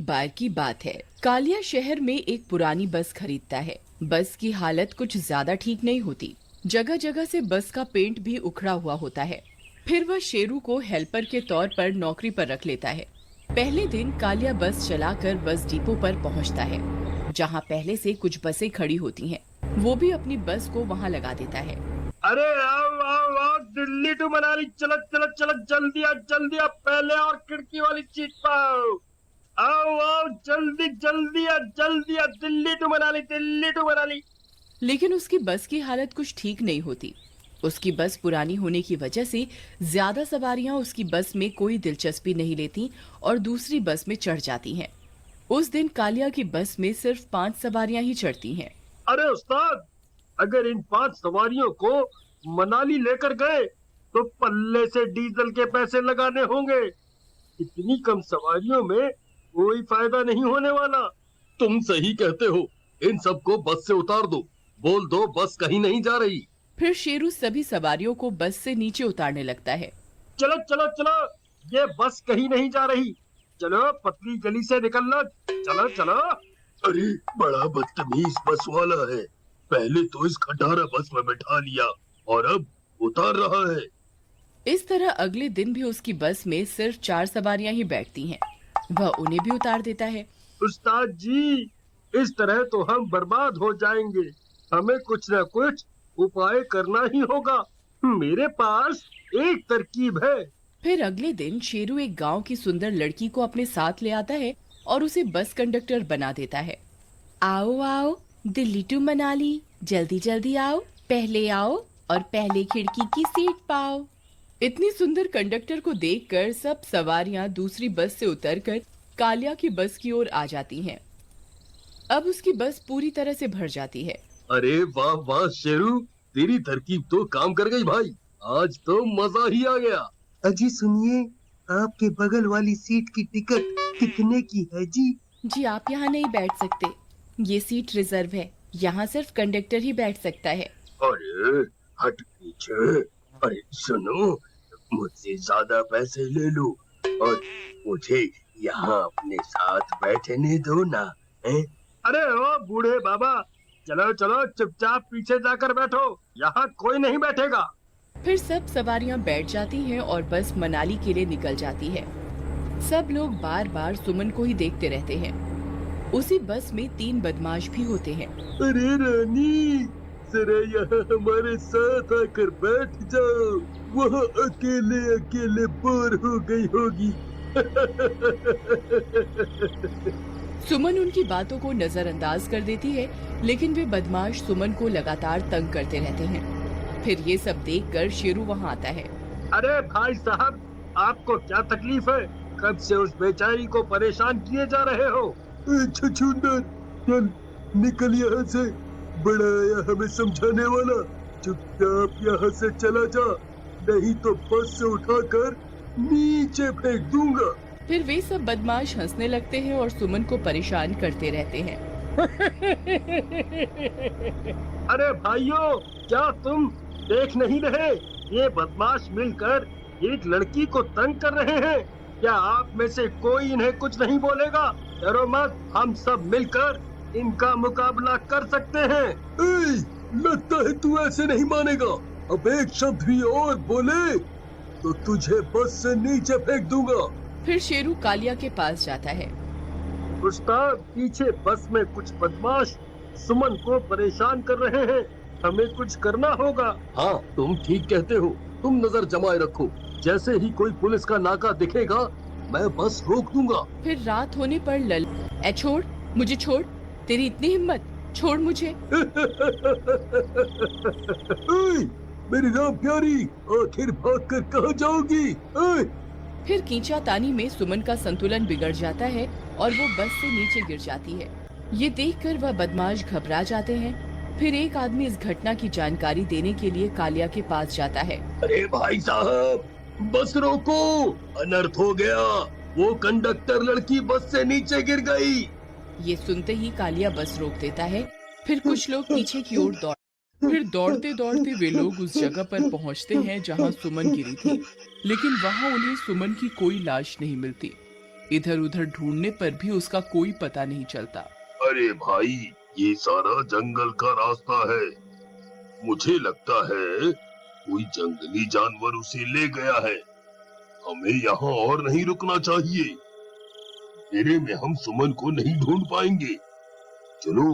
बार की बात है, कालिया शहर में एक पुरानी बस खरीदता है। बस की हालत कुछ ज्यादा ठीक नहीं होती। जगह जगह से बस का पेंट भी उखड़ा हुआ होता है। फिर वह शेरू को हेल्पर के तौर पर नौकरी पर रख लेता है। पहले दिन कालिया बस चलाकर बस डिपो पर पहुंचता है, जहां पहले से कुछ बसें खड़ी होती हैं। वो भी अपनी बस को वहां लगा देता है। अरे आओ आओ आओ, दिल्ली टू मनाली चलो चलो चलो, जल्दी आ पहले और खिड़की वाली सीट पाओ। आओ आओ जल्दी आ, दिल्ली टू मनाली। लेकिन उसकी बस की हालत कुछ ठीक नहीं होती। उसकी बस पुरानी होने की वजह से ज्यादा सवारियां उसकी बस में कोई दिलचस्पी नहीं लेती और दूसरी बस में चढ़ जाती हैं। उस दिन कालिया की बस में सिर्फ 5 सवारियां ही चढ़ती हैं। अरे उस्ताद, अगर इन 5 सवारियों को मनाली लेकर गए तो पल्ले से डीजल के पैसे लगाने होंगे। इतनी कम सवारियों में कोई फायदा नहीं होने वाला। तुम सही कहते हो, इन सबको बस से उतार दो। बोल दो बस कहीं नहीं जा रही। फिर शेरू सभी सवारियों को बस से नीचे उतारने लगता है। चलो चलो चलो, ये बस कहीं नहीं जा रही। चलो पतली गली से निकलना, चलो चलो। अरे बड़ा बदतमीज बस वाला है। पहले तो इस खटारा बस में बैठा लिया और अब उतार रहा है। इस तरह अगले दिन भी उसकी बस में सिर्फ 4 सवारियां ही बैठती हैं। वह उन्हें भी उतार देता है। उस्ताद जी, इस तरह तो हम बर्बाद हो जाएंगे। हमें कुछ न कुछ उपाय करना ही होगा। मेरे पास एक तरकीब है। फिर अगले दिन शेरू एक गांव की सुंदर लड़की को अपने साथ ले आता है और उसे बस कंडक्टर बना देता है। आओ आओ, दिल्ली टू मनाली, जल्दी जल्दी आओ, पहले आओ और पहले खिड़की की सीट पाओ। इतनी सुंदर कंडक्टर को देखकर सब सवारियां दूसरी बस से उतरकर कालिया की बस की ओर आ जाती हैं। अब उसकी बस पूरी तरह से भर जाती है। अरे वाह वाह शेरू, तेरी तरकीब तो काम कर गई भाई। आज तो मजा ही आ गया। अजी सुनिए, आपके बगल वाली सीट की टिकट कितने की है जी? जी आप यहाँ नहीं बैठ सकते, ये सीट रिजर्व है। यहाँ सिर्फ कंडक्टर ही बैठ सकता है। अरे हट पीछे। अरे सुनो, मुझसे ज्यादा पैसे ले लो और मुझे यहाँ अपने साथ बैठने दो ना। है? अरे ओ बूढ़े बाबा, चलो चलो चुपचाप पीछे जाकर बैठो, यहाँ कोई नहीं बैठेगा। फिर सब सवारियां बैठ जाती हैं और बस मनाली के लिए निकल जाती है। सब लोग बार बार सुमन को ही देखते रहते हैं। उसी बस में 3 बदमाश भी होते हैं। अरे रानी, जरा यहाँ हमारे साथ आकर बैठ जाओ। वहाँ अकेले अकेले बोर हो गई होगी। सुमन उनकी बातों को नजरअंदाज कर देती है, लेकिन वे बदमाश सुमन को लगातार तंग करते रहते हैं। फिर ये सब देखकर शेरू वहाँ आता है। अरे भाई साहब, आपको क्या तकलीफ है? कब से उस बेचारी को परेशान किए जा रहे हो? छछूंदर, चल निकल यहाँ से। बड़ा आया हमें समझाने वाला। चुपचाप यहाँ से चला जा, नहीं तो बस से उठाकर नीचे फेंक दूंगा। फिर वे सब बदमाश हंसने लगते हैं और सुमन को परेशान करते रहते हैं। अरे भाइयों, क्या तुम देख नहीं रहे? ये बदमाश मिलकर एक लड़की को तंग कर रहे हैं। क्या आप में से कोई इन्हें कुछ नहीं बोलेगा? डरो मत, हम सब मिलकर इनका मुकाबला कर सकते हैं। लगता है तू ऐसे नहीं मानेगा। अब एक शब्द भी और बोले तो तुझे बस से नीचे फेंक दूंगा। फिर शेरू कालिया के पास जाता है। उस्ताद, पीछे बस में कुछ बदमाश सुमन को परेशान कर रहे हैं। हमें कुछ करना होगा। हाँ, तुम ठीक कहते हो। तुम नजर जमाए रखो। जैसे ही कोई पुलिस का नाका दिखेगा, मैं बस रोक दूंगा। फिर रात होने पर लल ए छोड़, मुझे छोड़, तेरी इतनी हिम्मत, छोड़ मुझे। मेरी राम प्यारी, आखिर भागकर कहाँ जाओगी? फिर खींचातानी में सुमन का संतुलन बिगड़ जाता है और वो बस से नीचे गिर जाती है। ये देखकर वह बदमाश घबरा जाते हैं। फिर एक आदमी इस घटना की जानकारी देने के लिए कालिया के पास जाता है। अरे भाई साहब, बस रोको, अनर्थ हो गया। वो कंडक्टर लड़की बस से नीचे गिर गई। ये सुनते ही कालिया बस रोक देता है। फिर कुछ लोग पीछे की ओर फिर दौड़ते दौड़ते वे लोग उस जगह पर पहुंचते हैं जहां सुमन गिरी थी, लेकिन वहां उन्हें सुमन की कोई लाश नहीं मिलती। इधर उधर ढूंढने पर भी उसका कोई पता नहीं चलता। अरे भाई, ये सारा जंगल का रास्ता है। मुझे लगता है कोई जंगली जानवर उसे ले गया है। हमें यहाँ और नहीं रुकना चाहिए। अंधेरे में हम सुमन को नहीं ढूंढ पाएंगे। चलो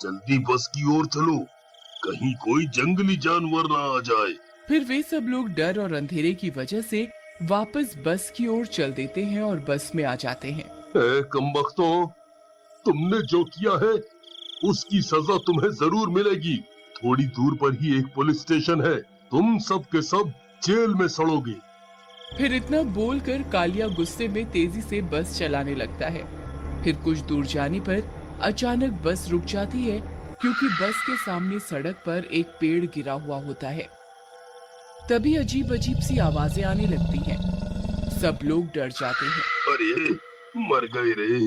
जल्दी बस की ओर चलो, कहीं कोई जंगली जानवर ना आ जाए। फिर वे सब लोग डर और अंधेरे की वजह से वापस बस की ओर चल देते हैं और बस में आ जाते हैं। ए कमबख्तों, तुमने जो किया है उसकी सजा तुम्हें जरूर मिलेगी। थोड़ी दूर पर ही एक पुलिस स्टेशन है, तुम सब के सब जेल में सड़ोगे। फिर इतना बोलकर कालिया गुस्से में तेजी से बस चलाने लगता है। फिर कुछ दूर जाने पर अचानक बस रुक जाती है, क्योंकि बस के सामने सड़क पर एक पेड़ गिरा हुआ होता है। तभी अजीब अजीब सी आवाजें आने लगती हैं। सब लोग डर जाते हैं। अरे मर गए रे,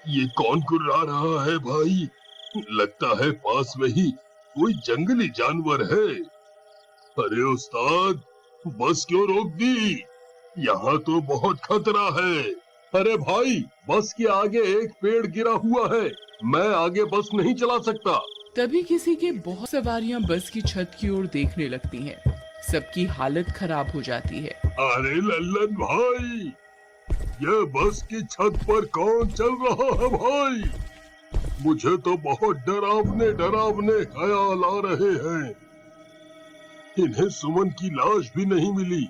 ये कौन कुर्रा रहा है भाई? लगता है पास में ही कोई जंगली जानवर है। अरे उस्ताद, बस क्यों रोक दी? यहाँ तो बहुत खतरा है। अरे भाई, बस के आगे एक पेड़ गिरा हुआ है, मैं आगे बस नहीं चला सकता। तभी किसी के बहुत सवारियां बस की छत की ओर देखने लगती हैं। सबकी हालत खराब हो जाती है। अरे लल्लन भाई, ये बस की छत पर कौन चल रहा है भाई? मुझे तो बहुत डरावने डरावने ख्याल आ रहे हैं। इन्हें सुमन की लाश भी नहीं मिली,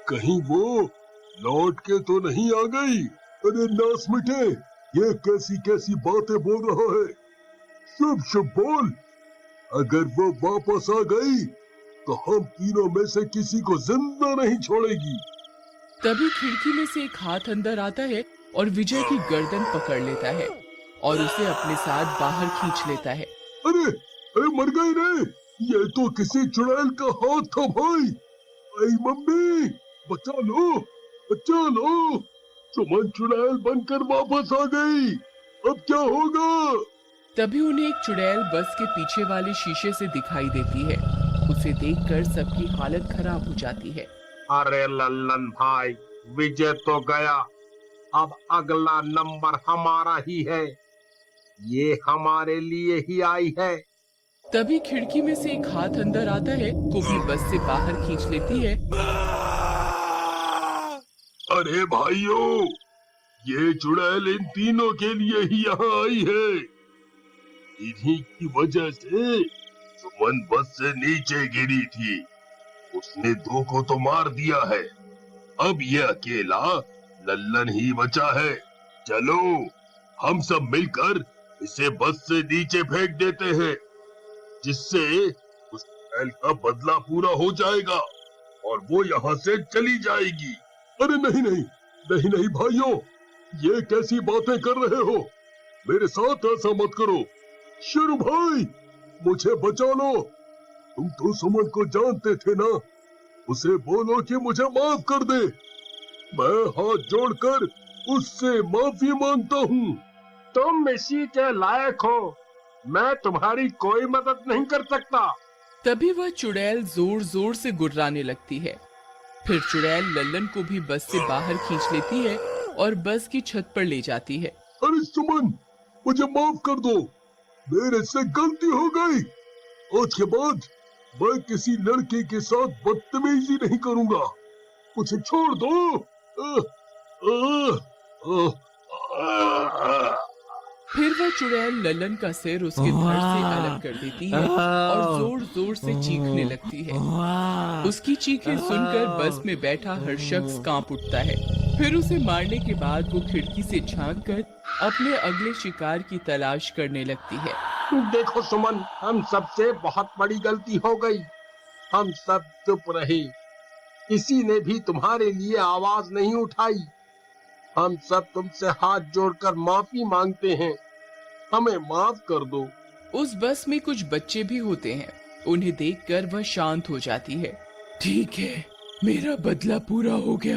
कहीं वो लौट के तो नहीं आ गई? अरे नास मिटे, ये कैसी कैसी बातें बोल रहा है? शुभ शुभ बोल। अगर वो वापस आ गई तो हम तीनों में से किसी को जिंदा नहीं छोड़ेगी। तभी खिड़की में से एक हाथ अंदर आता है और विजय की गर्दन पकड़ लेता है और उसे अपने साथ बाहर खींच लेता है। अरे अरे मर गए रे, ये तो किसी चुड़ैल का हाथ था भाई। आई मम्मी, बचा लो बचा लो, सुमन चुड़ैल बनकर वापस आ गई, अब क्या होगा? तभी उन्हें एक चुड़ैल बस के पीछे वाले शीशे से दिखाई देती है। उसे देखकर सबकी हालत खराब हो जाती है। अरे लल्लन भाई, विजय तो गया, अब अगला नंबर हमारा ही है। ये हमारे लिए ही आई है। तभी खिड़की में से एक हाथ अंदर आता है, को भी बस से बाहर खींच लेती है। अरे भाइयों, ये चुड़ैल इन तीनों के लिए ही यहाँ आई है। इन्हीं की वजह से सुमन बस से नीचे गिरी थी। उसने दो को तो मार दिया है, अब ये अकेला लल्लन ही बचा है। चलो हम सब मिलकर इसे बस से नीचे फेंक देते हैं, जिससे उस चुड़ैल का बदला पूरा हो जाएगा और वो यहाँ से चली जाएगी। अरे नहीं नहीं नहीं नहीं भाइयों, ये कैसी बातें कर रहे हो? मेरे साथ ऐसा मत करो। शेरू भाई, मुझे बचा लो। तुम तो सुमन को जानते थे ना, उसे बोलो कि मुझे माफ कर दे। मैं हाथ जोड़कर उससे माफी मांगता हूँ। तुम इसी के लायक हो, मैं तुम्हारी कोई मदद नहीं कर सकता। तभी वह चुड़ैल जोर जोर से गुर्राने लगती है। फिर चुड़ैल लल्लन को भी बस से बाहर खींच लेती है और बस की छत पर ले जाती है। अरे सुमन, मुझे माफ कर दो, मेरे से गलती हो गई। आज के बाद मैं किसी लड़के के साथ बदतमीजी नहीं करूंगा, मुझे छोड़ दो। फिर वह चुड़ैल लल्लन का सिर उसके धड़ से अलग कर देती है और जोर जोर से चीखने लगती है। उसकी चीखें सुनकर बस में बैठा हर शख्स कांप उठता है। फिर उसे मारने के बाद वो खिड़की से झांककर अपने अगले शिकार की तलाश करने लगती है। देखो सुमन, हम सबसे बहुत बड़ी गलती हो गई। हम सब चुप रहे, किसी ने भी तुम्हारे लिए आवाज नहीं उठाई। हम सब तुमसे हाथ जोड़कर माफी मांगते हैं, हमें माफ कर दो। उस बस में कुछ बच्चे भी होते हैं, उन्हें देखकर वह शांत हो जाती है। ठीक है, मेरा बदला पूरा हो गया।